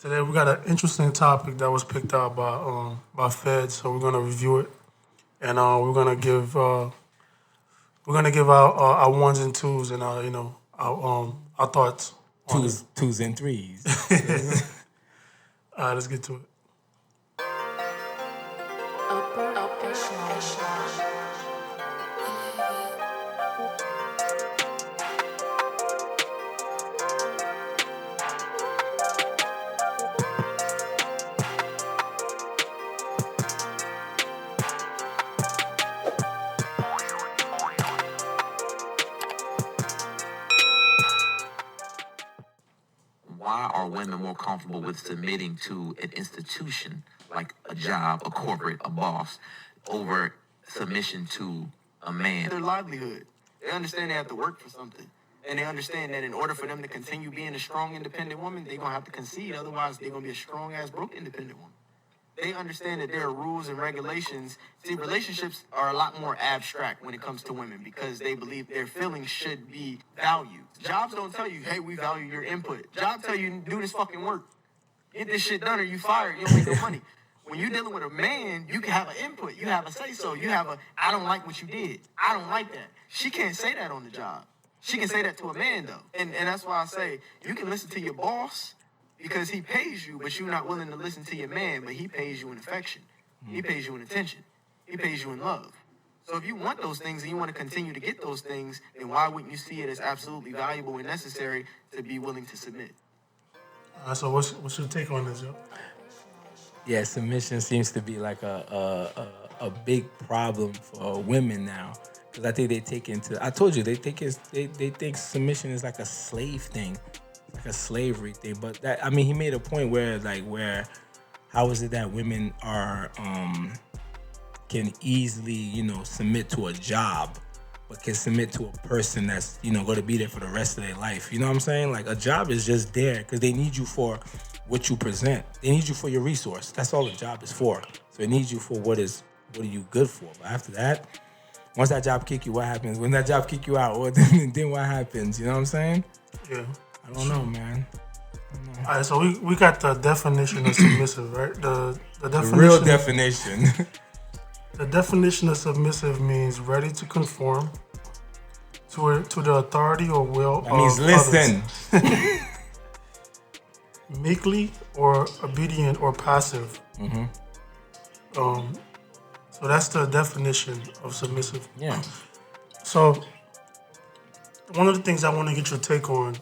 Today we got an interesting topic that was picked out by Fed, so we're gonna review it, and we're gonna give our ones and twos and our thoughts on it. Twos and threes. All right, let's get to it. Why are women more comfortable with submitting to an institution like a job, a corporate, a boss, over submission to a man? Their livelihood. They understand they have to work for something. And they understand that in order for them to continue being a strong, independent woman, they're going to have to concede. Otherwise, they're going to be a strong-ass, broke, independent woman. They understand that there are rules and regulations. See, relationships are a lot more abstract when it comes to women because they believe their feelings should be valued. Jobs don't tell you, hey, we value your input. Jobs tell you, do this fucking work. Get this shit done or you fired. You don't make no money. When you're dealing with a man, you can have an input. You have a say-so. You have a, I don't like what you did. I don't like that. She can't say that on the job. She can say that to a man, though. And that's why I say, you can listen to your boss, because he pays you, but you're not willing to listen to your man, but he pays you in affection. He pays you in attention. He pays you in love. So if you want those things and you want to continue to get those things, then why wouldn't you see it as absolutely valuable and necessary to be willing to submit? So what's your take on this, yo? Yeah, submission seems to be like a big problem for women now. Because I think I told you, they think submission is like a slave thing. Like a slavery thing, but that, I mean, he made a point where how is it that women are can easily submit to a job, but can submit to a person that's going to be there for the rest of their life? You know what I'm saying? Like, a job is just there because they need you for what you present. They need you for your resource. That's all a job is for. So it needs you for what are you good for. But after that, once that job kick you, what happens? When that job kick you out, then what happens? You know what I'm saying? Yeah. I don't know, man. All right, so we got the definition of submissive, right? The definition, real definition. The definition of submissive means ready to conform to the authority or will that means listen. Others. Meekly or obedient or passive. Mm-hmm. So that's the definition of submissive. Yeah. So one of the things I want to get your take on,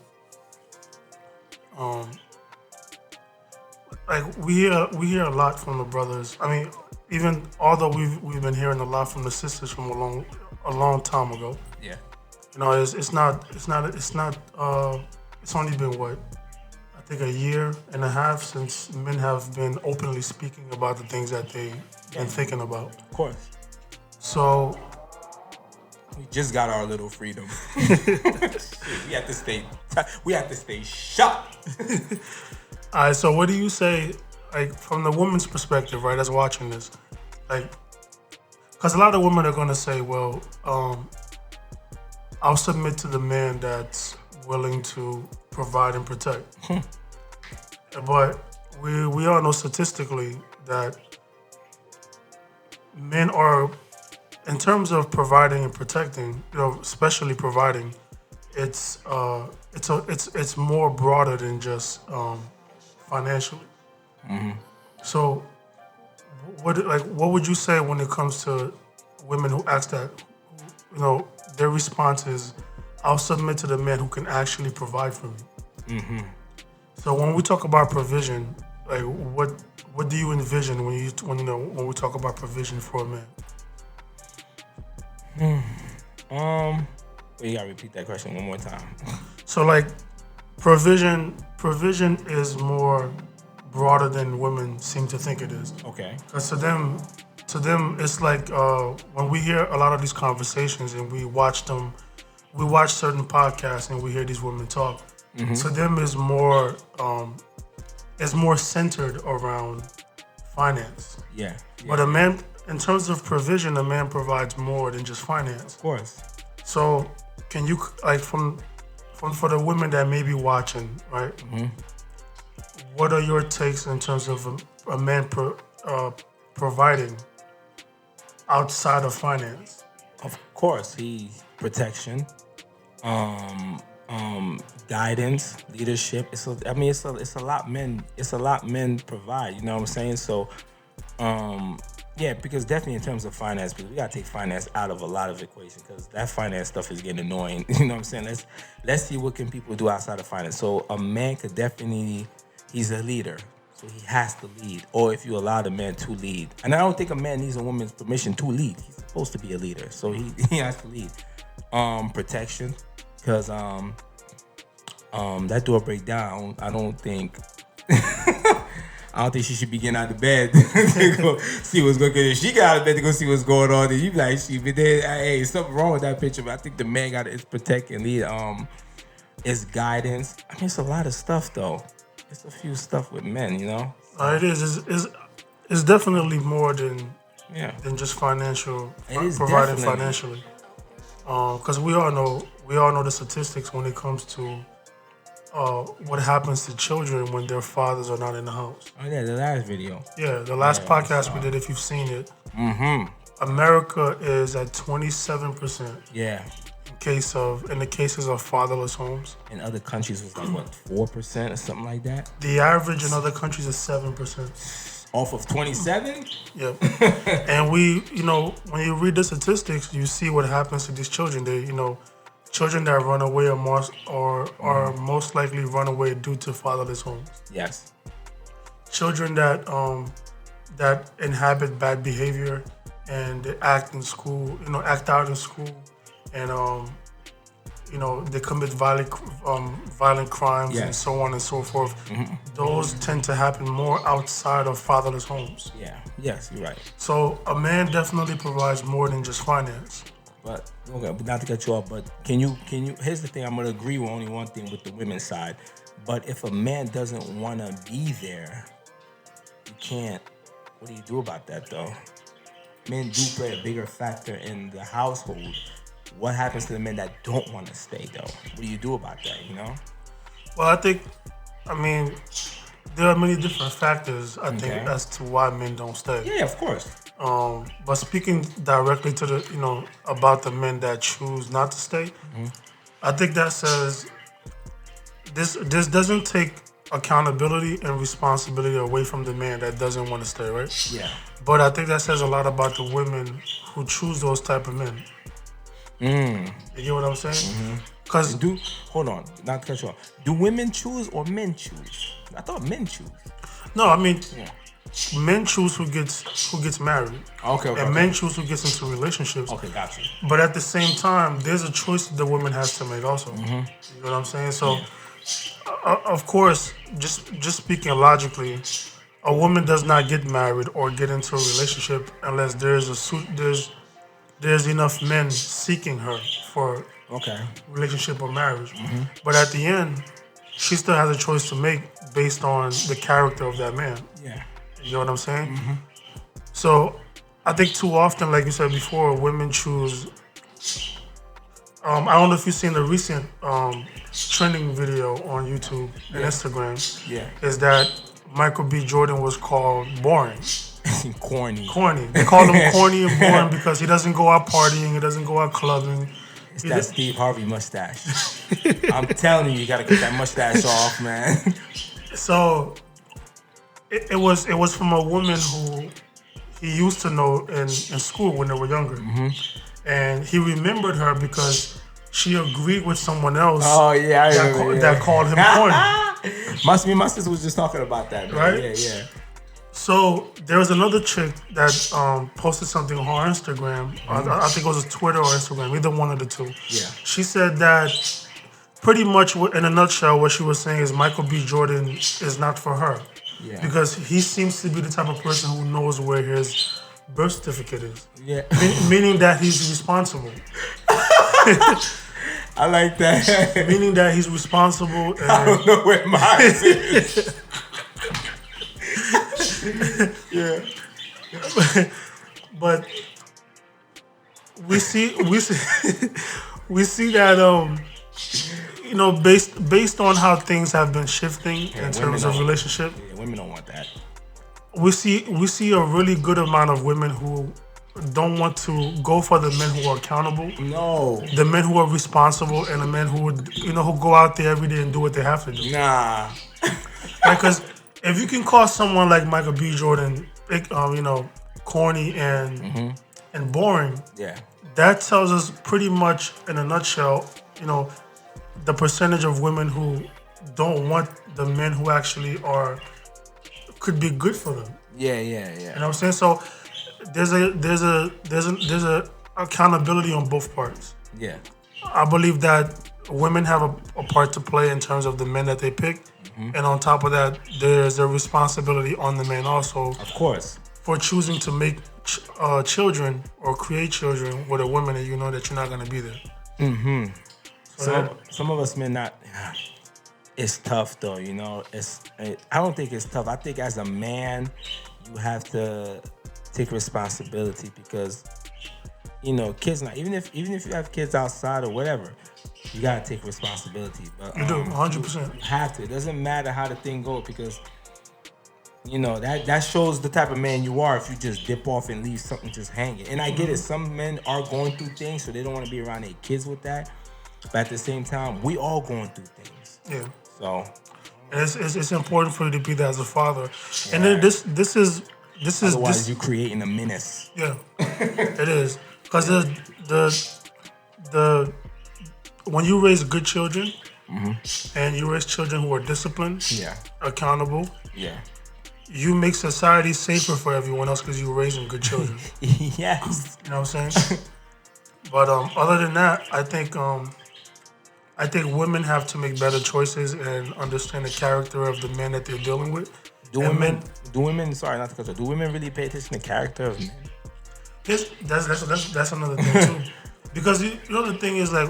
like we hear a lot from the brothers. I mean, even although we've been hearing a lot from the sisters from a long time ago. Yeah. It's only been what, I think a year and a half since men have been openly speaking about the things that they've been thinking about. Of course. So we just got our little freedom. we have to stay shut. All right, so what do you say, like, from the woman's perspective, right, that's watching this? Like, because a lot of women are going to say, well, I'll submit to the man that's willing to provide and protect. But we all know statistically that men are, in terms of providing and protecting, especially providing, it's more broader than just financially. Mm-hmm. So, what would you say when it comes to women who ask that? Their response is, "I'll submit to the man who can actually provide for me." Mm-hmm. So when we talk about provision, like what do you envision when we talk about provision for a man? You gotta repeat that question one more time. So like provision is more broader than women seem to think it is. Okay. Because to them it's like when we hear a lot of these conversations and we watch certain podcasts and we hear these women talk. Mm-hmm. To them is more centered around finance. Yeah. But a man, in terms of provision, a man provides more than just finance. Of course. So can you, like, for the women that may be watching, right? Mm-hmm. what are your takes in terms of a man providing outside of finance? Of course, he's protection, guidance, leadership. It's a lot men provide. You know what I'm saying? So, yeah, because definitely in terms of finance, because we gotta take finance out of a lot of equation because that finance stuff is getting annoying. You know what I'm saying? Let's see what can people do outside of finance. So a man could definitely, he's a leader. So he has to lead, or if you allow the man to lead. And I don't think a man needs a woman's permission to lead. He's supposed to be a leader, so he has to lead. Protection, because that door break down. I don't think she should be getting out of bed to go see what's going on. If she got out of bed to go see what's going on, then you be like, but then, hey, something wrong with that picture. But I think the man got it's protect and lead. It's guidance. I mean, it's a lot of stuff though. It's a few stuff with men, you know. It is. It's definitely more than just financial. It is providing definitely. financially. Because we all know the statistics when it comes to what happens to children when their fathers are not in the house. Oh yeah, the last video. Yeah, the last podcast we did, if you've seen it, America is at 27%. Yeah. In the cases of fatherless homes. In other countries, it's like what 4% or something like that. The average in other countries is 7%. Off of 27. Yep. And when you read the statistics, you see what happens to these children. Children that run away are most likely run away due to fatherless homes. Yes. Children that inhabit bad behavior and they act out in school, and they commit violent crimes and so on and so forth. Those tend to happen more outside of fatherless homes. Yeah. Yes, you're right. So a man definitely provides more than just finance. But okay, not to cut you off, but can you? Here's the thing. I'm gonna agree with only one thing with the women's side. But if a man doesn't want to be there, you can't. What do you do about that though? Men do play a bigger factor in the household. What happens to the men that don't want to stay though? What do you do about that? You know? Well, I mean, there are many different factors. I think as to why men don't stay. Yeah, of course. But speaking directly to about the men that choose not to stay, I think that says this doesn't take accountability and responsibility away from the man that doesn't want to stay, right? Yeah. But I think that says a lot about the women who choose those type of men. You get what I'm saying? Because hold on, not to cut you off. Do women choose or men choose? I thought men choose. No, I mean, men choose who gets married. Okay. And men choose who gets into relationships. Okay, got you. But at the same time, there's a choice the woman has to make also. You know what I'm saying? So, of course, just speaking logically, a woman does not get married or get into a relationship unless there's enough men seeking her for relationship or marriage. But at the end, she still has a choice to make based on the character of that man. Yeah. You know what I'm saying? So I think too often, like you said before, women choose. I don't know if you've seen the recent trending video on YouTube and Instagram. Yeah. Is that Michael B. Jordan was called boring. Corny. They call him corny and boring because he doesn't go out partying, he doesn't go out clubbing. It's that Steve Harvey mustache. I'm telling you gotta get that mustache off, man. So it was from a woman who he used to know in school when they were younger. And he remembered her because she agreed with someone else that called him corny. My sister was just talking about that, man. Right? Yeah. So there was another chick that posted something on her Instagram. I think it was Twitter or Instagram, either one of the two. Yeah. She said that pretty much in a nutshell, what she was saying is Michael B. Jordan is not for her. Yeah. Because he seems to be the type of person who knows where his birth certificate is. Yeah. Meaning that he's responsible. I like that. Meaning that he's responsible. And I don't know where mine is. Yeah. But we see that based on how things have been shifting in terms of don't- relationship, Yeah, women don't want that. we see a really good amount of women who don't want to go for the men who are accountable, No. the men who are responsible, and the men who would who go out there every day and do what they have to do. Nah. Because if you can call someone like Michael B. Jordan, corny and boring, Yeah. that tells us pretty much in a nutshell, the percentage of women who don't want the men who actually could be good for them. Yeah. You know what I'm saying? So there's a accountability on both parts. Yeah. I believe that women have a part to play in terms of the men that they pick, and on top of that, there's a responsibility on the men also Of course. for choosing to make children or create children with a woman that you know that you're not going to be there. So Some of us men not. It's tough though, I don't think it's tough. I think as a man, you have to take responsibility because, kids not even if you have kids outside or whatever, you gotta take responsibility. But you do 100%. you have to. It doesn't matter how the thing goes because that shows the type of man you are if you just dip off and leave something just hanging. And I get it. Some men are going through things, so they don't want to be around their kids with that. But at the same time, we all going through things. Yeah. So And it's important for you to be there as a father. Yeah. And then this is otherwise you creating a menace. Yeah, it is because the when you raise good children and you raise children who are disciplined, accountable, you make society safer for everyone else because you're raising good children. Yes, you know what I'm saying. But other than that, I think women have to make better choices and understand the character of the men that they're dealing with. Do women? Sorry, not to cut you. Do women really pay attention to the character of men? That's another thing too, because the thing is like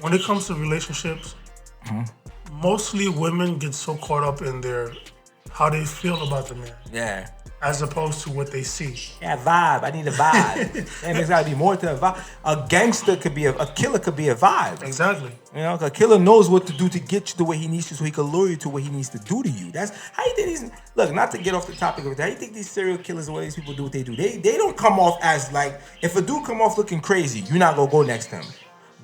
when it comes to relationships, mostly women get so caught up in how they feel about the man. Yeah. As opposed to what they see. Yeah, vibe. I need a vibe. And there's got to be more to a vibe. A gangster could be a killer could be a vibe. Exactly. A killer knows what to do to get you the way he needs to, so he can lure you to what he needs to do to you. That's how you think these. Look, not to get off the topic of it. How you think these serial killers and what these people do what they do? They don't come off as like if a dude come off looking crazy, you're not gonna go next to him.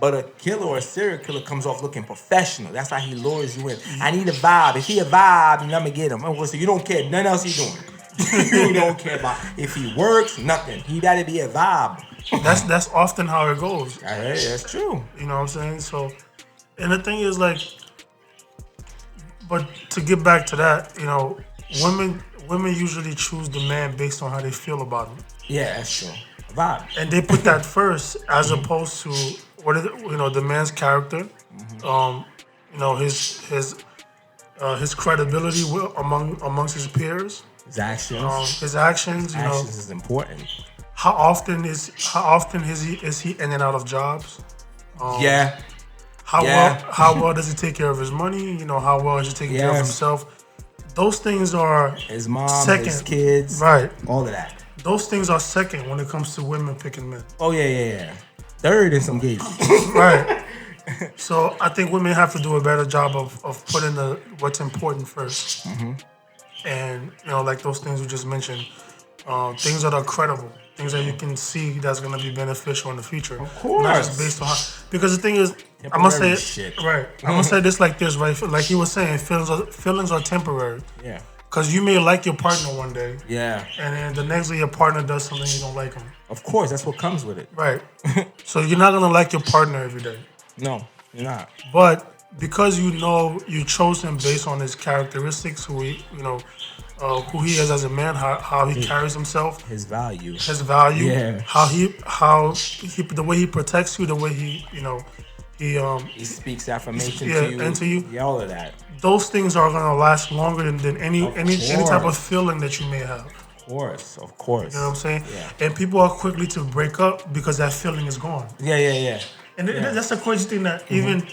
But a killer or a serial killer comes off looking professional. That's how he lures you in. I need a vibe. If he a vibe, then I'm gonna get him. So you don't care nothing else he doing. You don't care about if he works, nothing. He gotta be a vibe. That's often how it goes. That's true. You know what I'm saying? So, and the thing is like, but to get back to that, women usually choose the man based on how they feel about him. Yeah, that's true. A vibe. And they put that first as opposed to the man's character, his credibility amongst his peers. His actions. His actions. Actions is important. How often is he in and out of jobs? How well does he take care of his money? How well is he taking care of himself? Those things are his mom, second. His kids, right? All of that. Those things are second when it comes to women picking men. Oh yeah. Third in some cases. Right. So I think women have to do a better job of putting what's important first. And like those things we just mentioned, things that are credible, things that you can see that's going to be beneficial in the future. Of course. Not just based on because the thing is, I'm gonna say it right. I'm gonna say this like this, right? Like he was saying, feelings are temporary. Yeah. Because you may like your partner one day. Yeah. And then the next day your partner does something you don't like him. Of course, that's what comes with it. Right. So you're not gonna like your partner every day. No, you're not. But because you chose him based on his characteristics, who he is as a man, how he carries himself, his value, yeah. how he the way he protects you, the way he speaks affirmation to you, and to you, yeah, all of that. Those things are gonna last longer than any type of feeling that you may have. Of course. You know what I'm saying? Yeah. And people are quickly to break up because that feeling is gone. Yeah. And that's the crazy thing that even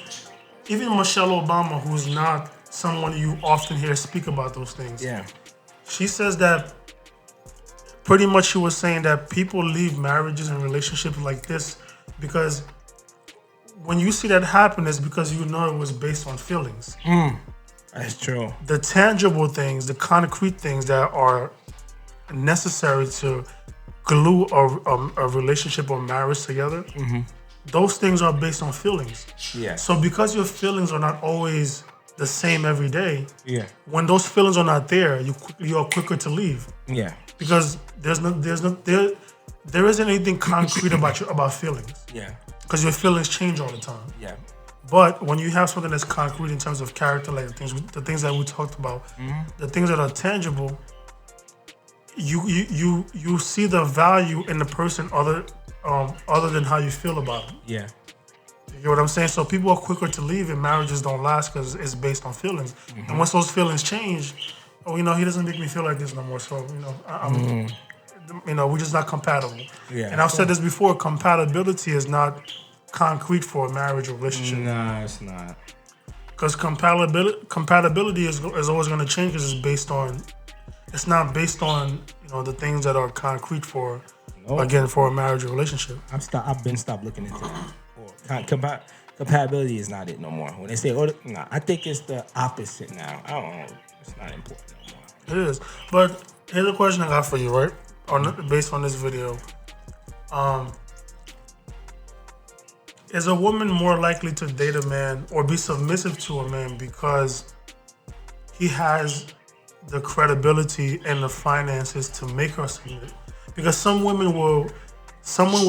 Michelle Obama, who's not someone you often hear speak about those things. Yeah. She says that pretty much she was saying that people leave marriages and relationships like this because when you see that happen, it's because you know it was based on feelings. That's true. The tangible things, the concrete things that are necessary to glue a relationship or marriage together, those things are based on feelings. Yeah. So because your feelings are not always the same every day, Yeah. when those feelings are not there, you are quicker to leave Yeah. because there isn't anything concrete about feelings Yeah. because your feelings change all the time. Yeah. But when you have something that's concrete in terms of character, like the things that we talked about, the things that are tangible, you see the value in the person other than how you feel about them. Yeah. You get what I'm saying? So people are quicker to leave and marriages don't last because it's based on feelings. And once those feelings change, he doesn't make me feel like this no more. So we're just not compatible. Yeah. And I've said this before: compatibility is not concrete for a marriage or relationship. Nah, it's not. Because compatibility is always going to change because it's not based on the things that are concrete for a marriage or relationship. I've been stopped looking into it. Compatibility is not it no more. When they say, I think it's the opposite now. I don't know. It's not important no more. It is. But here's a question I got for you, right? Based on this video. Is a woman more likely to date a man or be submissive to a man because he has the credibility and the finances to make her submit? Because some women will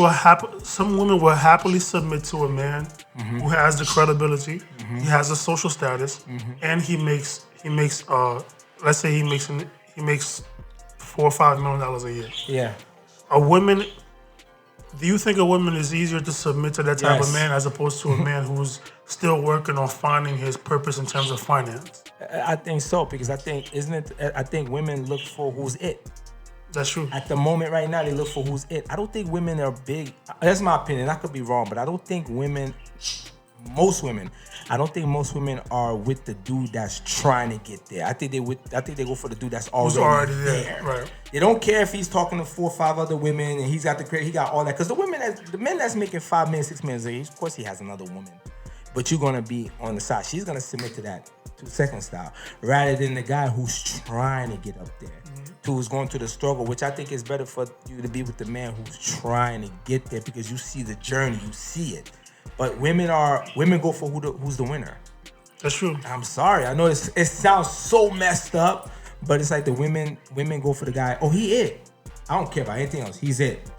happily submit to a man who has the credibility, he has a social status, and he makes let's say he makes $4 or $5 million a year. Yeah. Do you think a woman is easier to submit to that type of man as opposed to a man who's still working on finding his purpose in terms of finance? I think so, because I think women look for who's it. That's true. At the moment right now, they look for who's it. I don't think women are big. That's my opinion. I could be wrong, but I don't think most women are with the dude that's trying to get there. I think they go for the dude that's already there. Right. They don't care if he's talking to 4 or 5 other women and he's got the credit, he got all that. Because the men that's making $5 million, $6 million a year, of course he has another woman. But you're gonna be on the side. She's gonna submit to that 2-second style, rather than the guy who's trying to get up there, who's going through the struggle. Which I think is better for you to be with the man who's trying to get there, because you see the journey, you see it. But women go for who's the winner. That's true. I'm sorry, I know it sounds so messed up, but it's like the women go for the guy. Oh, he it. I don't care about anything else. He's it.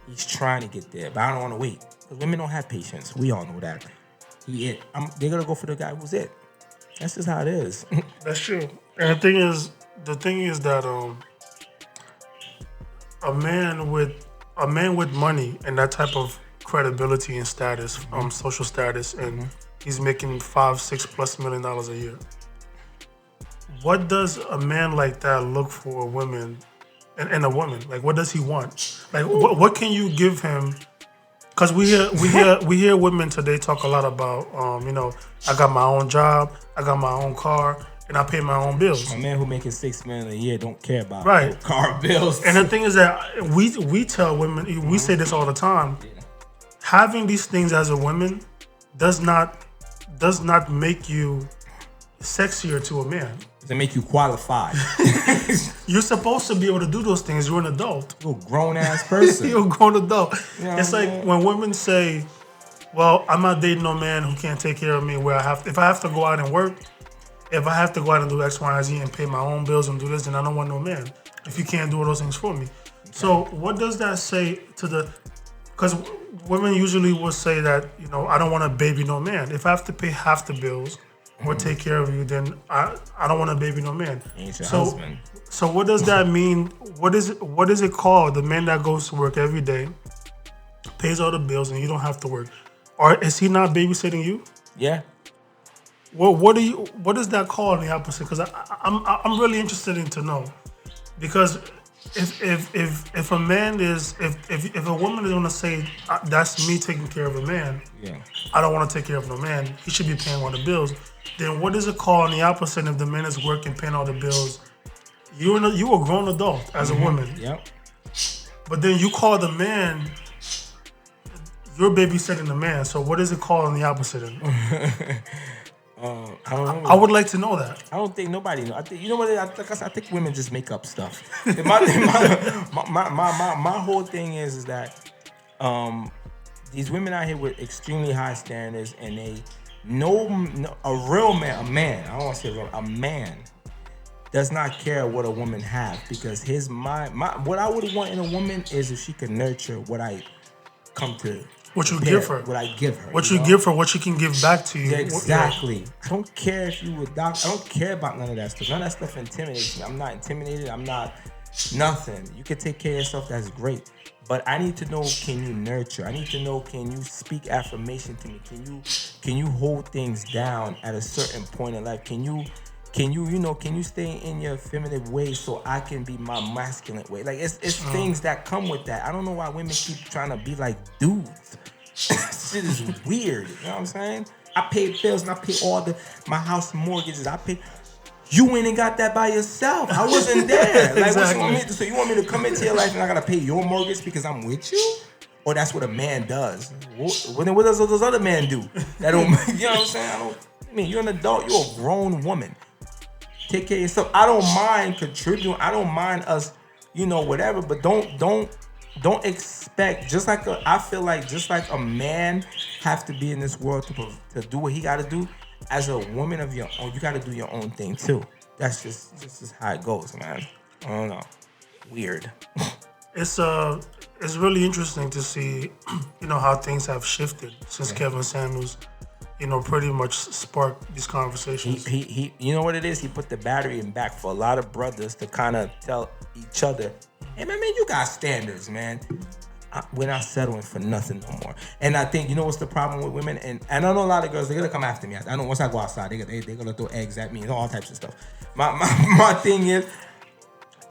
He's trying to get there, but I don't want to wait. Because women don't have patience. We all know that. He it. They're gonna go for the guy who's it. That's just how it is. That's true. And the thing is that a man with money and that type of credibility and status, social status, and he's making $5-6+ million a year. What does a man like that look for a woman and a woman? Like, what does he want? Like, what can you give him? Because we hear women today talk a lot about, I got my own job, I got my own car, and I pay my own bills. A man who making $6 million a year don't care about car bills. And the thing is that we tell women, we say this all the time. Having these things as a woman does not make you sexier to a man. Does it make you qualified? You're supposed to be able to do those things. You're an adult. You're a grown ass person. You're a grown adult. You know it's like when women say, "Well, I'm not dating no man who can't take care of me. If I have to go out and work, if I have to go out and do X, Y, and Z and pay my own bills and do this, then I don't want no man. If you can't do all those things for me." Okay. So what does that say to the? Because women usually will say that, I don't want to baby no man. If I have to pay half the bills or take care of you, then I don't want to baby no man. Ain't your husband. So what does that mean? What is it called? The man that goes to work every day, pays all the bills, and you don't have to work. Or is he not babysitting you? Yeah. Well, what is that called in the opposite? Because I'm really interested in to know. Because if a man is if a woman is gonna say that's me taking care of a man, I don't want to take care of no man, he should be paying all the bills. Then what is it called in the opposite? If the man is working, paying all the bills, you a grown adult as a woman. Yep. But then you call the man, you're babysitting a man. So what is it called on the opposite end? I don't know. I would like to know that. I don't think nobody know. I think you know what? I think women just make up stuff. My whole thing is that these women out here with extremely high standards, and they no a real man, a man. I don't want to say real, a man does not care what a woman have, because his my what I would want in a woman is if she can nurture what I come to. What you give her. What I give her. What you give her, what she can give back to you. Yeah, exactly. I don't care if you a doctor. I don't care about none of that stuff. None of that stuff intimidates me. I'm not intimidated. I'm not nothing. You can take care of yourself. That's great. But I need to know, can you nurture? I need to know, can you speak affirmation to me? Can you hold things down at a certain point in life? Can you stay in your feminine way so I can be my masculine way? Like it's things that come with that. I don't know why women keep trying to be like dudes. Shit is weird. You know what I'm saying? I pay bills and I pay all my house mortgages. You went and got that by yourself. I wasn't there. Like, Exactly. so you want me to come into your life and I gotta pay your mortgage because I'm with you? Or that's what a man does? What does those other men do? That don't. You know what I'm saying? I mean, you're an adult. You're a grown woman. Take care of yourself. I don't mind contributing. I don't mind us, whatever. But don't expect. I feel like just like a man have to be in this world to do what he got to do. As a woman of your own, you got to do your own thing too. That's just how it goes, man. I don't know. Weird. It's really interesting to see, how things have shifted since Kevin Samuels, pretty much sparked these conversations. He you know what it is? He put the battery in back for a lot of brothers to kind of tell each other, hey man, you got standards, man. We're not settling for nothing no more. And I think, what's the problem with women? And I know a lot of girls, they're going to come after me. I know once I go outside, they're going to throw eggs at me and all types of stuff. My thing is,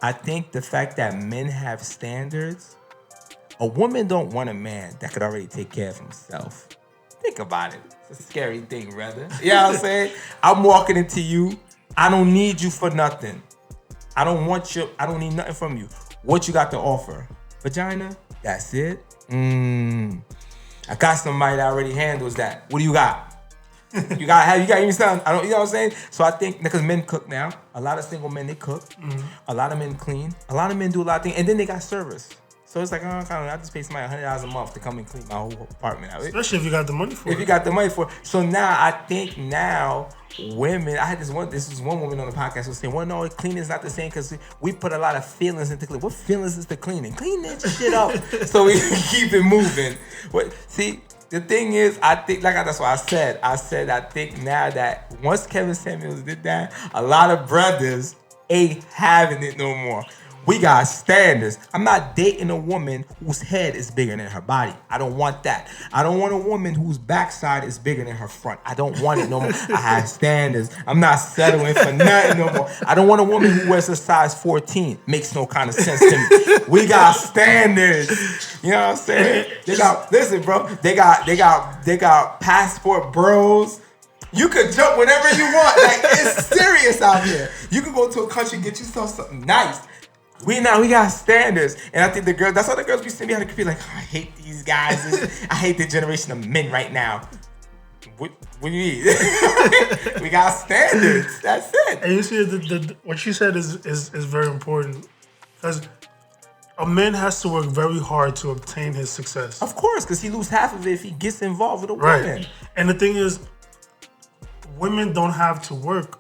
I think the fact that men have standards, a woman don't want a man that could already take care of himself. Think about it. It's a scary thing, brother. You know what I'm saying? I'm walking into you. I don't need you for nothing. I don't need nothing from you. What you got to offer? Vagina? That's it? I got somebody that already handles that. What do you got? You got even something. You know what I'm saying? So I think, because men cook now. A lot of single men, they cook. A lot of men clean. A lot of men do a lot of things. And then they got service. So it's like, I just pay somebody $100 a month to come and clean my whole apartment out. Especially if you got the money for it. If you got the money for it. So now, I think women, I had this one woman on the podcast who was saying, well, no, cleaning is not the same because we put a lot of feelings into cleaning. What feelings is the cleaning? Clean that shit up so we can keep it moving. See, the thing is, I think, that's what I said. I think now that once Kevin Samuels did that, a lot of brothers ain't having it no more. We got standards. I'm not dating a woman whose head is bigger than her body. I don't want that. I don't want a woman whose backside is bigger than her front. I don't want it no more. I have standards. I'm not settling for nothing no more. I don't want a woman who wears a size 14. Makes no kind of sense to me. We got standards. You know what I'm saying? Listen, bro. They got passport bros. You could jump whenever you want. Like, it's serious out here. You can go to a country and get yourself something nice. We got standards. And I think that's why the girls be sitting behind the computer like, I hate these guys. I hate the generation of men right now. What do you mean? We got standards. That's it. And you see, what you said is very important. Because a man has to work very hard to obtain his success. Of course, because he loses half of it if he gets involved with a right. woman. And the thing is, women don't have to work.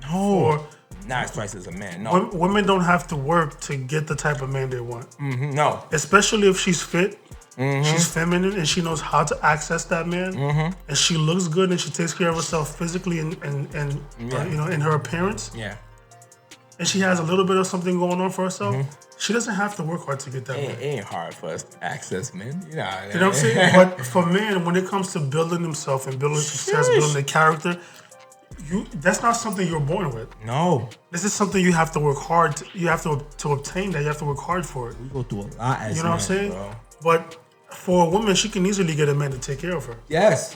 No. Not as twice as a man. No. Women don't have to work to get the type of man they want. Mm-hmm. No. Especially if she's fit, she's feminine, and she knows how to access that man, and she looks good and she takes care of herself physically and in her appearance. Yeah. And she has a little bit of something going on for herself. She doesn't have to work hard to get that man. It ain't hard for us to access men. You know what I'm saying? But for men, when it comes to building themselves and building success, building their character, that's not something you're born with. No. This is something you have to work hard to, you have to obtain that. You have to work hard for it. We go through a lot as men, you know what I'm saying? Bro. But for a woman, she can easily get a man to take care of her. Yes.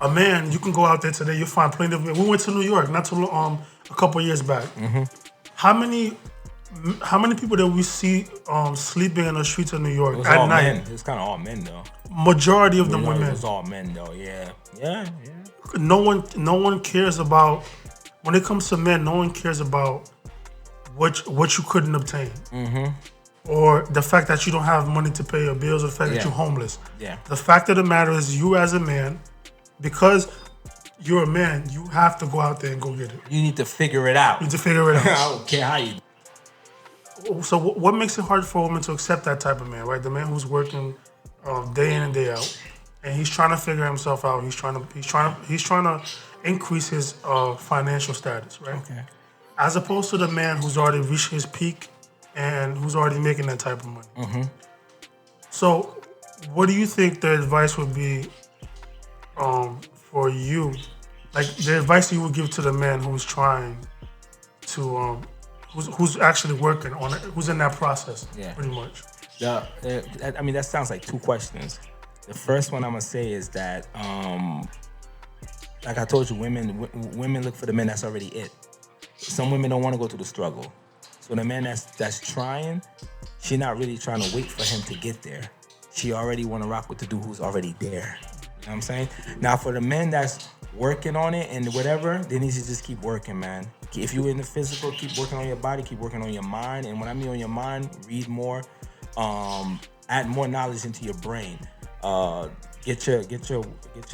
A man, you can go out there today, you'll find plenty of men. We went to New York not too long, a couple years back. How many How many people did we see sleeping in the streets of New York It was at all night? men. It was kind of all men though. Majority of them You were know, it men. was all men though. Yeah. Yeah. No one cares about, when it comes to men, no one cares about what you couldn't obtain. Or the fact that you don't have money to pay your bills, or the fact that Yeah. you're homeless. Yeah. The fact of the matter is, you as a man, because you're a man, you have to go out there and go get it. You need to figure it out. You need to figure it I out. don't care how you. So what makes it hard for a woman to accept that type of man, right? The man who's working day in and day out, and he's trying to figure himself out. He's trying to increase his financial status, right? Okay. As opposed to the man who's already reached his peak and who's already making that type of money. So, what do you think the advice would be for you? Like the advice you would give to the man who's trying to, who's actually working on it, who's in that process, pretty much. I mean, that sounds like two questions. The first one I'm gonna say is that, like I told you, women look for the men that's already it. Some women don't want to go through the struggle. So the man that's trying, she not really trying to wait for him to get there. She already want to rock with the dude who's already there. You know what I'm saying? Now for the men that's working on it and whatever, they need to just keep working, man. If you're in the physical, keep working on your body, keep working on your mind. And when I mean on your mind, read more, add more knowledge into your brain. Get your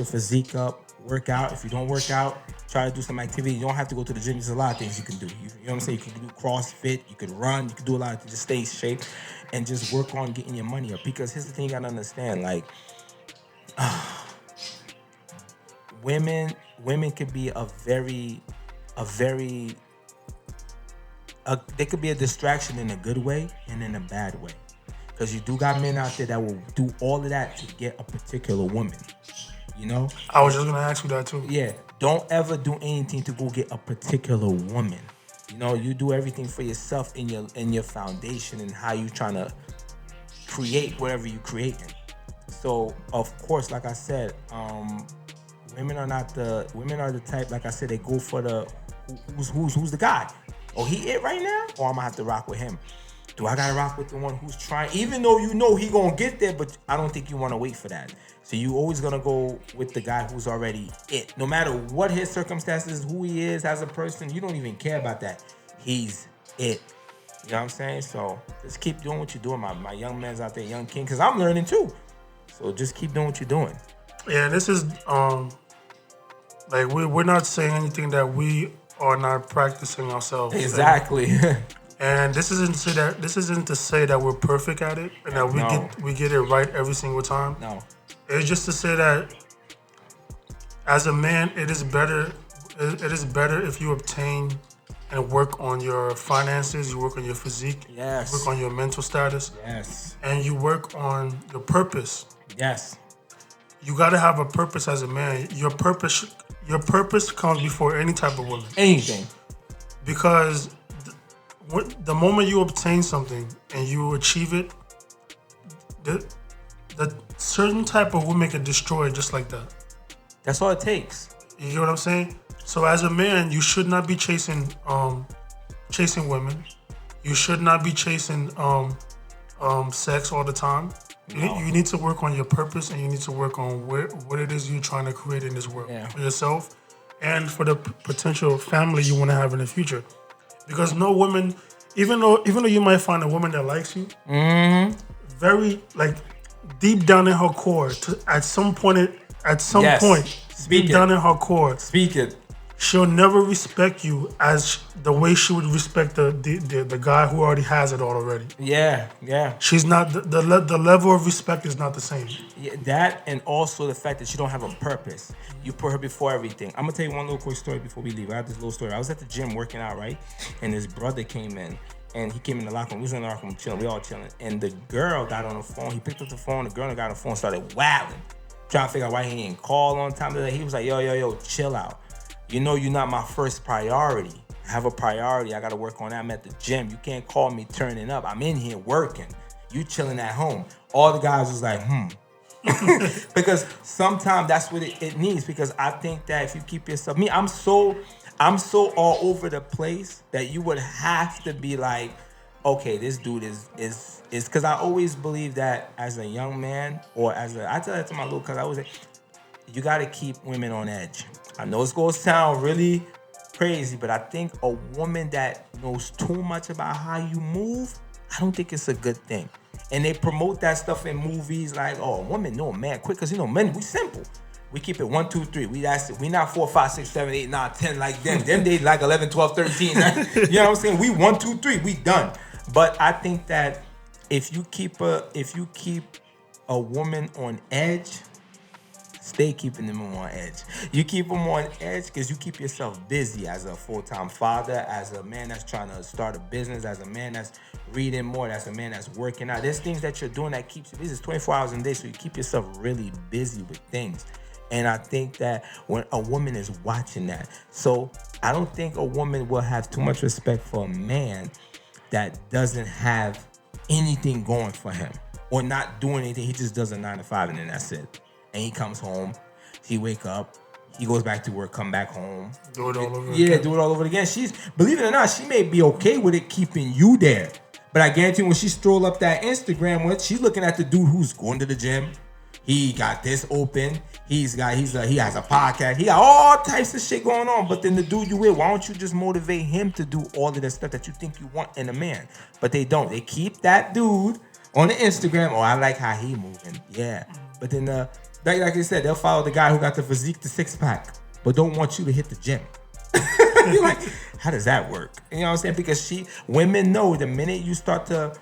physique up. Work out. If you don't work out, try to do some activity. You don't have to go to the gym. There's a lot of things you can do. You know what I'm saying? You can do CrossFit. You can run. You can do a lot of things. Just stay in shape and just work on getting your money up. Because here's the thing you gotta understand. Like, women could be they could be a distraction in a good way and in a bad way. Because you do got men out there that will do all of that to get a particular woman. You know? I was just gonna ask you that too. Yeah. Don't ever do anything to go get a particular woman. You know, you do everything for yourself in your foundation and how you trying to create whatever you creating. So of course, like I said, women are the type, like I said, they go for the who's the guy. Oh, he it right now? Or I'm gonna have to rock with him. Do I gotta rock with the one who's trying? Even though you know he gonna get there, but I don't think you wanna wait for that. So you always gonna go with the guy who's already it. No matter what his circumstances, who he is as a person, you don't even care about that. He's it. You know what I'm saying? So just keep doing what you're doing, my young man's out there, young king, because I'm learning too. So just keep doing what you're doing. Yeah, this is like we're not saying anything that we are not practicing ourselves. Exactly. And this isn't to say that we're perfect at it and that we get it right every single time. No. It's just to say that as a man, it is better if you obtain and work on your finances, you work on your physique, Yes. you work on your mental status, Yes. and you work on your purpose. Yes. You gotta have a purpose as a man. Your purpose comes before any type of woman. Anything. Because the moment you obtain something and you achieve it, the certain type of woman can destroy it just like that. That's all it takes. You get what I'm saying? So as a man, you should not be chasing women. You should not be chasing sex all the time. You need to work on your purpose and you need to work on what it is you're trying to create in this world for yourself and for the potential family you want to have in the future. Because no woman, even though you might find a woman that likes you, very like deep down in her core, at some point, deep down in her core, she'll never respect you as the way she would respect the guy who already has it all already. Yeah. She's not the level of respect is not the same. Yeah, that and also the fact that you don't have a purpose. You put her before everything. I'm gonna tell you one little quick story before we leave. I have this little story. I was at the gym working out, right? And his brother came in. And he came in the locker room. We was in the locker room chilling. We all chilling. And the girl got on the phone. He picked up the phone. The girl that got on the phone started wailing. Trying to figure out why he didn't call on time. He was like, yo, chill out. You know you're not my first priority. I have a priority. I got to work on that. I'm at the gym. You can't call me turning up. I'm in here working. You chilling at home. All the guys was like, Because sometimes that's what it needs. Because I think that if you keep yourself... I'm so all over the place that you would have to be like, okay, this dude is because I always believe that as a young man or I tell that to my little cuz I always say you got to keep women on edge. I know it's going to sound really crazy, but I think a woman that knows too much about how you move, I don't think it's a good thing. And they promote that stuff in movies like, oh, women know a man quick, because men, we simple. We keep it 1, 2, 3. We not 4, 5, 6, 7, 8, 9, 10 like them. Them they like 11, 12, 13. You know what I'm saying? We 1, 2, 3. We done. But I think that if you keep a woman on edge, stay keeping them on edge. You keep them on edge because you keep yourself busy as a full-time father, as a man that's trying to start a business, as a man that's reading more, as a man that's working out. There's things that you're doing that keeps you busy. It's 24 hours in a day, so you keep yourself really busy with things. And I think that when a woman is watching that, so I don't think a woman will have too much respect for a man that doesn't have anything going for him or not doing anything. He just does a 9 to 5 and then that's it. And he comes home, he wake up, he goes back to work, come back home. Do it all over again. Yeah, do it all over again. Believe it or not, she may be okay with it keeping you there. But I guarantee when she stroll up that Instagram with, she's looking at the dude who's going to the gym. He got this open. He has a podcast. He got all types of shit going on. But then the dude you with, why don't you just motivate him to do all of the stuff that you think you want in a man? But they don't. They keep that dude on the Instagram. Oh, I like how he moving. Yeah. But then like I said, they'll follow the guy who got the physique, the 6-pack, but don't want you to hit the gym. You're like, how does that work? You know what I'm saying? Because women know the minute you start to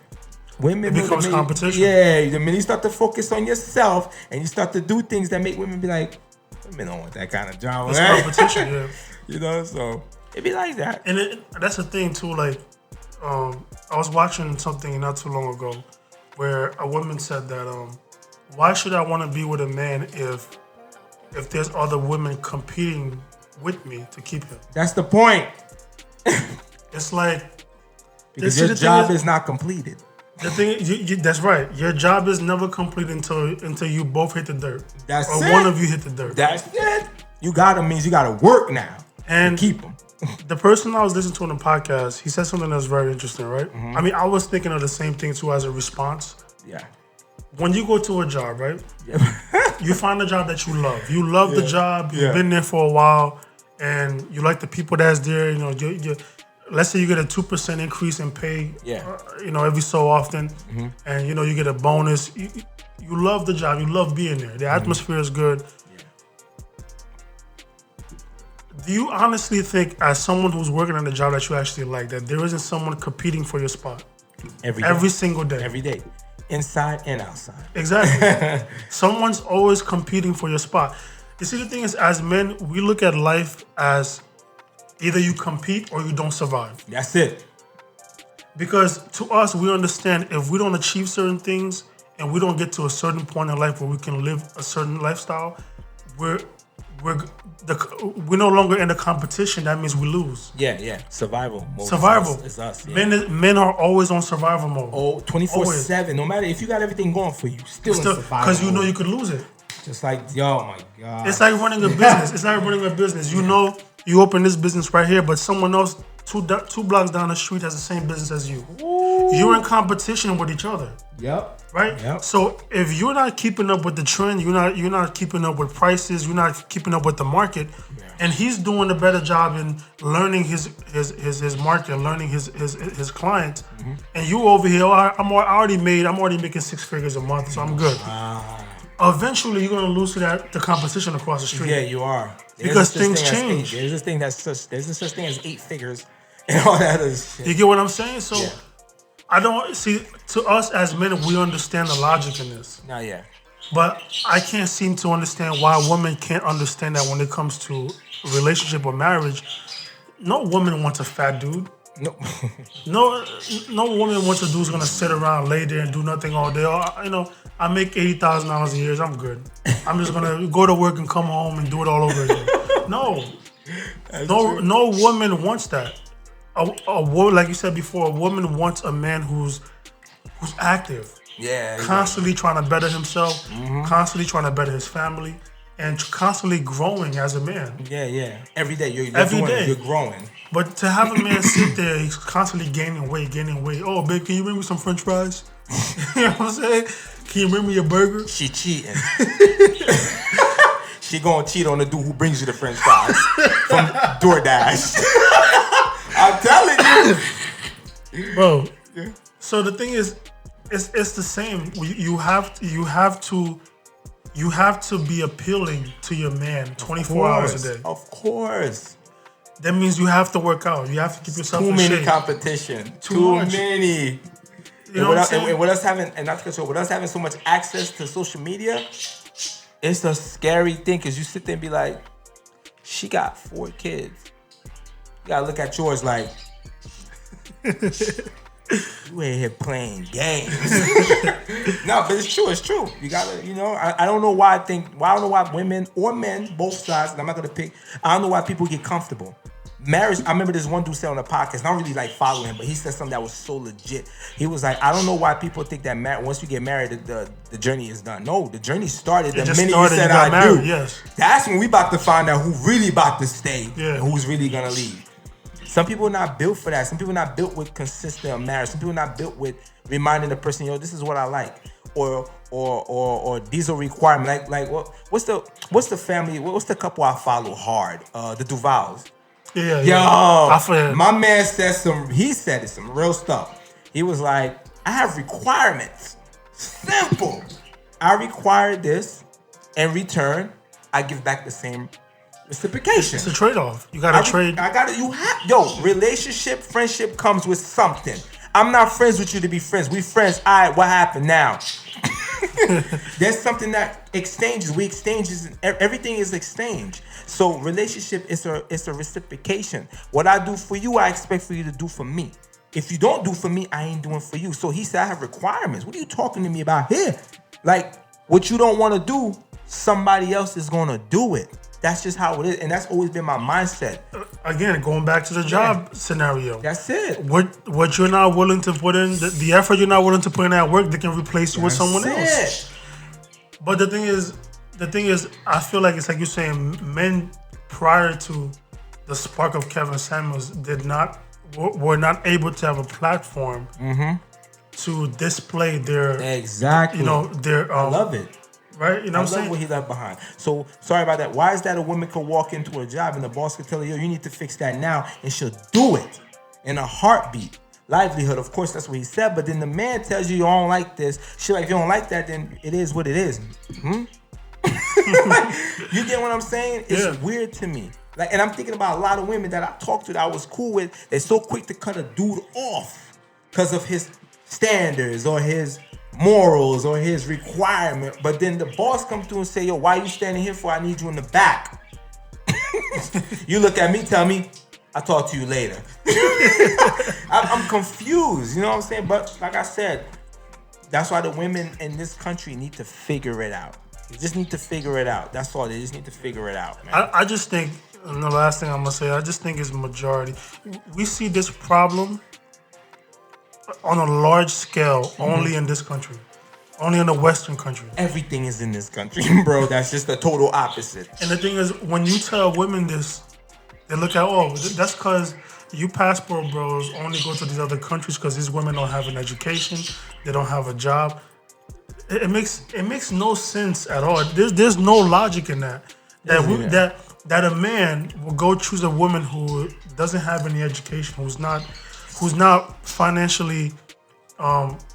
it becomes competition. Yeah, the minute you start to focus on yourself and you start to do things that make women be like, women don't want that kind of drama. It's competition, yeah. You know, so it be like that. And that's the thing too. Like, I was watching something not too long ago where a woman said that, why should I want to be with a man if there's other women competing with me to keep him? That's the point. It's like because your job is not completed. The thing, that's right. Your job is never complete until you both hit the dirt. That's or it. One of you hit the dirt. That's it. You got him means you got to work now and keep him. The person I was listening to on the podcast, he said something that's very interesting, right? Mm-hmm. I mean, I was thinking of the same thing too as a response. Yeah. When you go to a job, right? Yeah. You find a job that you love. You love the job. You've been there for a while, and you like the people that's there. You know, let's say you get a 2% increase in pay. Yeah. Every so often, and you get a bonus. You love the job. You love being there. The atmosphere is good. Yeah. Do you honestly think, as someone who's working on the job that you actually like, that there isn't someone competing for your spot every single day? Every day. Inside and outside. Exactly. Someone's always competing for your spot. You see, the thing is, as men, we look at life as either you compete or you don't survive. That's it. Because to us, we understand if we don't achieve certain things and we don't get to a certain point in life where we can live a certain lifestyle, we're no longer in the competition. That means we lose. Yeah. Survival mode. Survival. It's us. Yeah. Men are always on survival mode. Oh, 24/7. No matter if you got everything going for you, still in survival. Because you know you could lose it. Just like, oh my God. It's like running a business. You know you open this business right here, but someone else two blocks down the street has the same business as you. Ooh. You're in competition with each other. Yep. Right? Yep. So if you're not keeping up with the trend, you're not keeping up with prices, you're not keeping up with the market, and he's doing a better job in learning his market, learning his client, and you over here, I'm already making 6 figures a month, so I'm good. Eventually, you're gonna lose to the competition across the street. Yeah, you are. Because things change. There's a such thing as 8 figures and all that other shit. You get what I'm saying? So. Yeah. I don't see, to us as men, we understand the logic in this. No, yeah. But I can't seem to understand why women can't understand that when it comes to relationship or marriage. No woman wants a fat dude. No. no woman wants a dude who's gonna sit around, lay there, and do nothing all day. I make $80,000 a year. I'm good. I'm just gonna go to work and come home and do it all over again. No woman wants that. A woman, like you said before, a woman wants a man who's active. Yeah. Constantly trying to better himself, constantly trying to better his family, and constantly growing as a man. Yeah. Every day You're growing. But to have a man sit there, he's constantly gaining weight. Oh, babe, can you bring me some French fries? You know what I'm saying? Can you bring me a burger? She cheating. She gonna cheat on the dude who brings you the French fries from DoorDash. I'm telling you, bro. Yeah. So the thing is, it's the same. You have to be appealing to your man 24 hours a day. Of course. That means you have to work out. You have to keep yourself in shape. Too many competition. Too much. Many. You know what I'm saying? And with us having so much access to social media, it's a scary thing because you sit there and be like, she got 4 kids. You gotta look at yours like, you ain't here playing games. No, but it's true. You gotta, I don't know why women or men, both sides, and I'm not gonna pick, I don't know why people get comfortable. Marriage, I remember this one dude said on the podcast, I don't really like following him, but he said something that was so legit. He was like, I don't know why people think that once you get married, the journey is done. No, the journey started the minute you said I do. Yes. That's when we about to find out who really about to stay and who's really gonna leave. Some people are not built for that. Some people are not built with consistent marriage. Some people are not built with reminding the person, this is what I like. Or these are requirements. Like what's the family, what's the couple I follow hard? The Duvals. Yeah. Yo, my man said some real stuff. He was like, I have requirements. Simple. I require this. In return, I give back the same reciprocation. It's a trade-off. You gotta trade. Relationship, friendship comes with something. I'm not friends with you to be friends. We friends. All right, what happened now? There's something that exchanges. We exchanges. Everything is exchange. So relationship is a reciprocation. What I do for you, I expect for you to do for me. If you don't do for me, I ain't doing for you. So he said, I have requirements. What are you talking to me about here? Like, what you don't want to do, somebody else is going to do it. That's just how it is. And that's always been my mindset. Again, going back to the job scenario. That's it. What you're not willing to put in, the effort you're not willing to put in at work, they can replace you with someone else. But the thing is, I feel like it's like you're saying, men prior to the spark of Kevin Samuels were not able to have a platform to display their exactly. I love it. Right? You know what I'm saying? I love what he left behind. So, sorry about that. Why is that a woman could walk into a job and the boss could tell her, you need to fix that now, and she'll do it in a heartbeat. Livelihood, of course, that's what he said, but then the man tells you don't like this. She like, if you don't like that, then it is what it is. You get what I'm saying? It's weird to me. Like, and I'm thinking about a lot of women that I talked to that I was cool with. They're so quick to cut a dude off because of his standards or his morals or his requirement, but then the boss comes through and say, why are you standing here for? I need you in the back. You look at me, tell me, I'll talk to you later. I'm confused, you know what I'm saying? But like I said, that's why the women in this country need to figure it out. They just need to figure it out. That's all. They just need to figure it out, man. I just think, and the last thing I'm gonna say, I just think it's majority. We see this problem on a large scale only in this country. Only in the Western country. Everything is in this country, bro. That's just the total opposite. And the thing is, when you tell women this, they look at, that's because you passport bros only go to these other countries because these women don't have an education, they don't have a job. It makes no sense at all. There's no logic in that. That a man will go choose a woman who doesn't have any education, who's not financially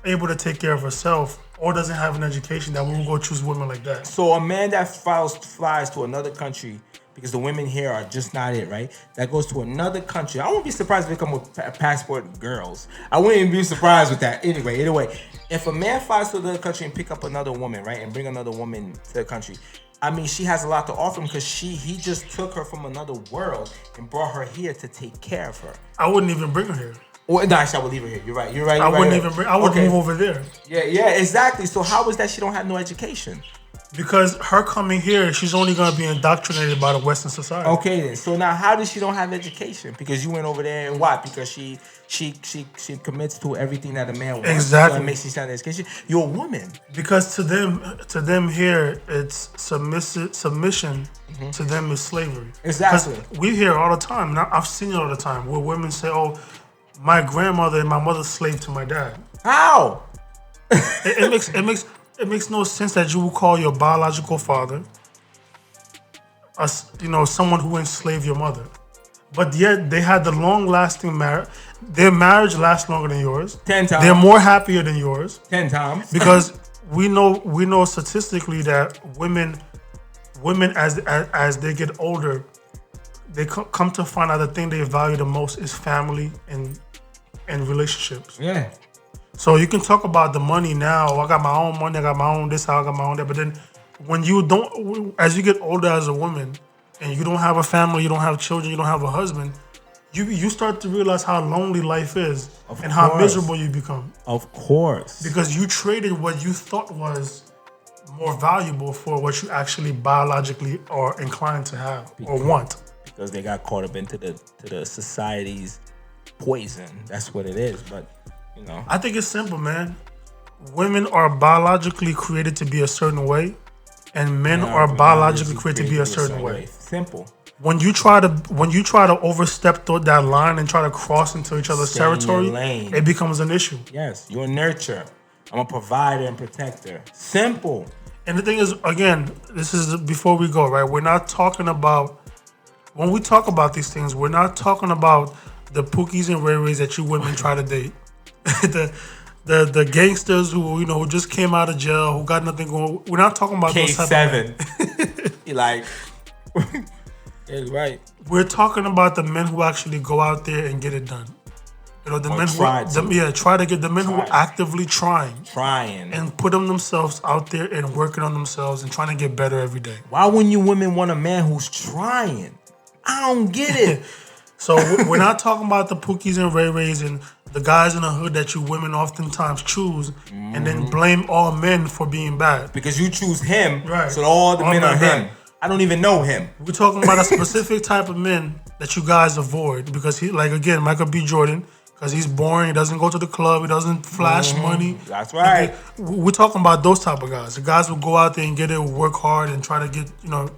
able to take care of herself, or doesn't have an education, that we will go choose women like that. So a man that flies to another country because the women here are just not it, right? That goes to another country. I won't be surprised if they come with passport girls. I wouldn't even be surprised with that. Anyway, if a man flies to another country and pick up another woman, right, and bring another woman to the country, I mean, she has a lot to offer him because he just took her from another world and brought her here to take care of her. I wouldn't even bring her here. Well, no, I would leave her here. You're right. I wouldn't even bring. I would move over there. Yeah, exactly. So how is that she don't have no education? Because her coming here, she's only gonna be indoctrinated by the Western society. Okay then. So now, how does she don't have education? Because you went over there and what? Because she commits to everything that a man wants. Exactly. So it makes you sound education. You're a woman. Because to them here, it's submission. To them is slavery. Exactly. Because we hear all the time, and I've seen it all the time, where women say, "Oh, my grandmother and my mother slave to my dad." How? It makes no sense that you will call your biological father, someone who enslaved your mother, but yet they had the long-lasting marriage. Their marriage lasts longer than yours. 10 times. They're more happier than yours. 10 times. Because we know statistically that women as they get older, they come to find out the thing they value the most is family and relationships. Yeah. So you can talk about the money now. I got my own money. I got my own this. I got my own that. But then, when you don't, as you get older as a woman, and you don't have a family, you don't have children, you don't have a husband, you start to realize how lonely life is and how miserable you become. Of course. Because you traded what you thought was more valuable for what you actually biologically are inclined to have or want. Because they got caught up into the society's poison. That's what it is. But I think it's simple, man. Women are biologically created to be a certain way, and men are biologically created to be a certain way. Simple. When you try to overstep that line and try to cross into each other's territory, it becomes an issue. Yes, you're a nurturer. I'm a provider and protector. Simple. And the thing is, again, this is before we go, right? We're not talking about, when we talk about these things, we're not talking about the Pookies and Ray Rays that you women try to date. the gangsters who just came out of jail, who got nothing going. We're not talking about those type of men. You like, yeah, right. We're talking about the men who actually go out there and get it done. The men who are actively trying and put themselves out there and working on themselves and trying to get better every day. Why wouldn't you women want a man who's trying? I don't get it. So we're not talking about the Pookies and Ray Rays and the guys in the hood that you women oftentimes choose and then blame all men for being bad. Because you choose him, right? So all the men are him. I don't even know him. We're talking about a specific type of men that you guys avoid because he, like again, Michael B. Jordan, because he's boring. He doesn't go to the club. He doesn't flash money. That's right. We're talking about those type of guys. The guys who go out there and get it, work hard, and try to get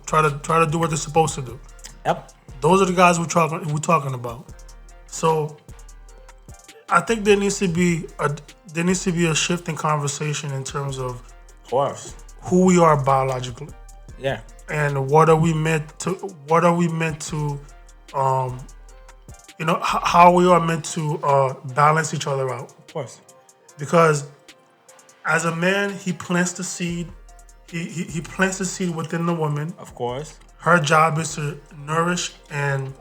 try to do what they're supposed to do. Yep. Those are the guys we're talking about. So I think there needs to be a shift in conversation in terms of who we are biologically. Yeah. And what are we meant to how we are meant to balance each other out. Of course. Because as a man, he plants the seed. He plants the seed within the woman. Of course. Her job is to nourish and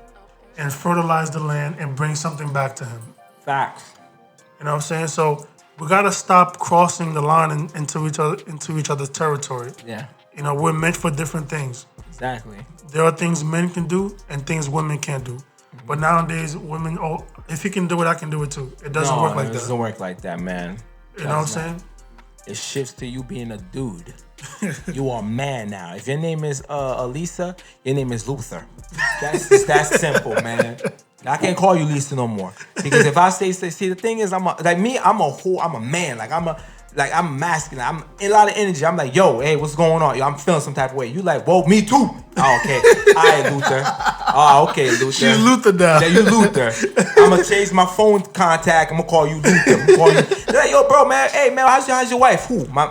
fertilize the land and bring something back to him. Facts. You know what I'm saying? So we gotta stop crossing the line into each other's territory. Yeah. We're meant for different things. Exactly. There are things men can do and things women can't do. Mm-hmm. But nowadays, women, if he can do it, I can do it too. It doesn't work like that. It doesn't work like that, man. You know what I'm saying? It shifts to you being a dude. You are a man now. If your name is Elisa, your name is Luther. That's simple, man. I can't call you Lisa no more because if I say, the thing is, I'm a man. I'm masculine. I'm in a lot of energy. I'm like, yo, hey, what's going on? Yo, I'm feeling some type of way. You like, whoa, me too. Oh, okay. All right, Luther. Oh, okay, Luther. She's Luther now. Yeah, you Luther. I'm gonna change my phone contact. I'm gonna call you Luther. They're like, yo, bro, man. Hey, man, how's your wife? Who? My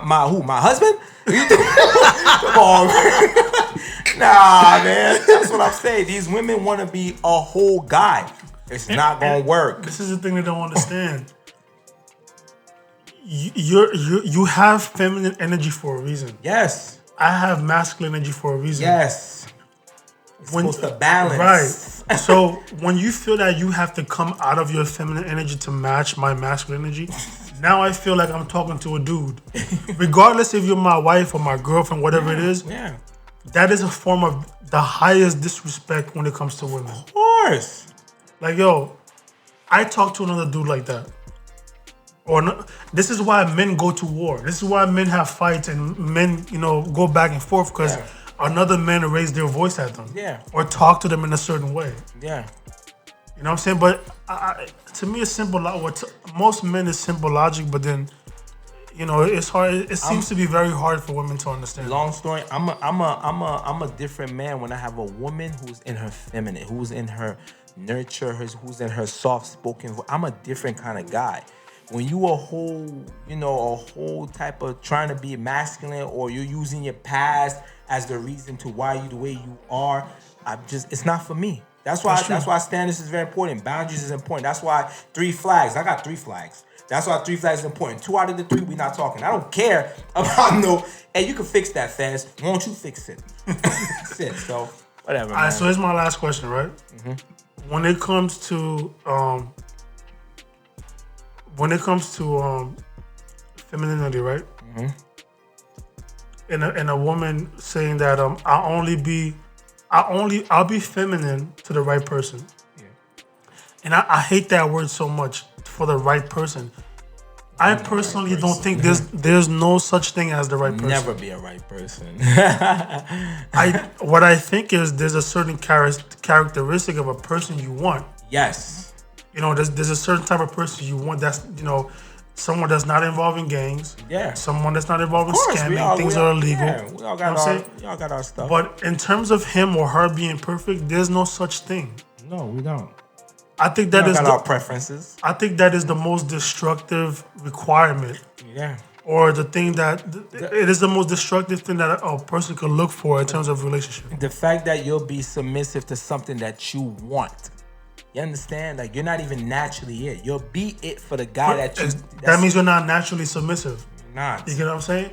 husband? Come on, man. Nah, man. That's what I'm saying. These women want to be a whole guy. It's not gonna work. This is the thing they don't understand. You have feminine energy for a reason. Yes. I have masculine energy for a reason. Yes. It's supposed to balance. Right. So when you feel that you have to come out of your feminine energy to match my masculine energy, now I feel like I'm talking to a dude. Regardless if you're my wife or my girlfriend, whatever it is, that is a form of the highest disrespect when it comes to women. Of course. Like, yo, I talk to another dude like that. Or no, this is why men go to war. This is why men have fights and men, go back and forth because another man raise their voice at them. Yeah. Or talk to them in a certain way. Yeah. You know what I'm saying? But to me, it's simple. Most men is simple logic, but then, it's hard. It seems to be very hard for women to understand. Long story. I'm a different man when I have a woman who's in her feminine, who's in her nurture, who's in her soft spoken. I'm a different kind of guy. When you a whole type of trying to be masculine, or you're using your past as the reason to why you the way you are, it's not for me. That's why standards is very important. Boundaries is important. That's why 3 flags. I got 3 flags. That's why 3 flags is important. 2 out of the 3, we not talking. I don't care about hey, you can fix that fast. Won't you fix it? Fix it. So whatever. All right, so here's my last question, right? Mm-hmm. When it comes to femininity, right? Mm-hmm. And a woman saying that I'll be feminine to the right person. Yeah. And I hate that word so much, for the right person. I personally don't think there's no such thing as the right person. Never be a right person. What I think is there's a certain characteristic of a person you want. Yes. There's a certain type of person you want that's, someone that's not involved in gangs. Yeah. Someone that's not involved in scamming. Things are illegal. Yeah, we all got our stuff. But in terms of him or her being perfect, there's no such thing. No, we don't. I think that is our preferences. I think that is the most destructive requirement. Yeah. Or the thing it is the most destructive thing that a person could look for in terms of relationship. The fact that you'll be submissive to something that you want. You understand? Like, you're not even naturally it. You'll be it for the guy that means you're not naturally submissive. You're not. You get what I'm saying?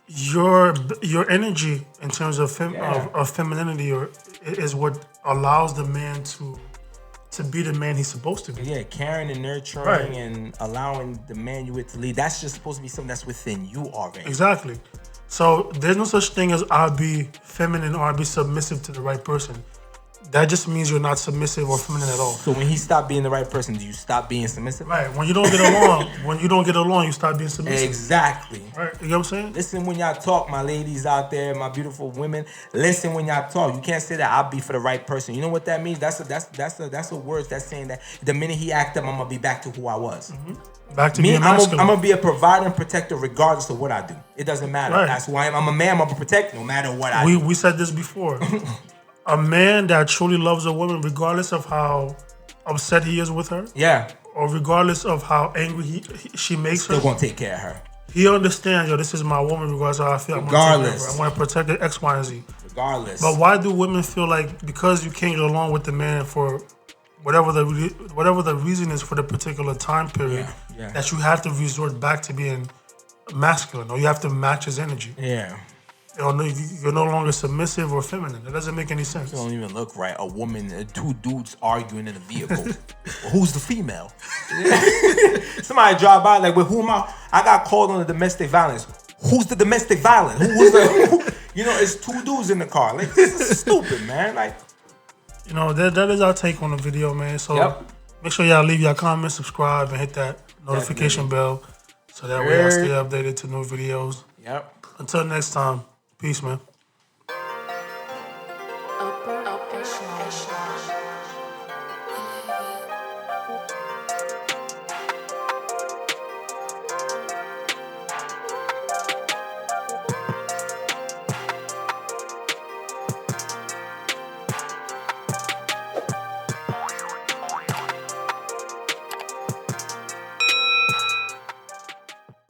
your energy in terms of femininity is what allows the man to be the man he's supposed to be. Yeah, caring and nurturing and allowing the man you with to lead. That's just supposed to be something that's within you already. Exactly. So there's no such thing as I'll be feminine or I'll be submissive to the right person. That just means you're not submissive or feminine at all. So when he stopped being the right person, do you stop being submissive? Right. When you don't get along, you stop being submissive. Exactly. Right. You know what I'm saying? Listen when y'all talk, my ladies out there, my beautiful women. Listen when y'all talk. You can't say that I'll be for the right person. You know what that means? That's a word that's saying that the minute he act up, I'm gonna be back to who I was. Mm-hmm. Back to being masculine. I'm gonna be a provider and protector regardless of what I do. It doesn't matter. Right. That's who I am. I'm a man. I'm gonna protect no matter what I do. We said this before. A man that truly loves a woman, regardless of how upset he is with her, or regardless of how angry she makes still gonna take care of her. He understands, this is my woman, regardless of how I feel. Regardless, I want to protect the X, Y, and Z. Regardless. But why do women feel like because you can't get along with the man for whatever the reason is for the particular time period, that you have to resort back to being masculine, or you have to match his energy? Yeah. You're no longer submissive or feminine. That doesn't make any sense. It don't even look right. A woman, 2 dudes arguing in a vehicle. Well, who's the female? Somebody drive by like, well, who am I? I got called on the domestic violence. Who's the domestic violence? It's 2 dudes in the car. Like, this is stupid, man. Like, that is our take on the video, man. So make sure y'all leave your comments, subscribe, and hit that notification bell so that way y'all stay updated to new videos. Yep. Until next time, peace, man. Upper echelon.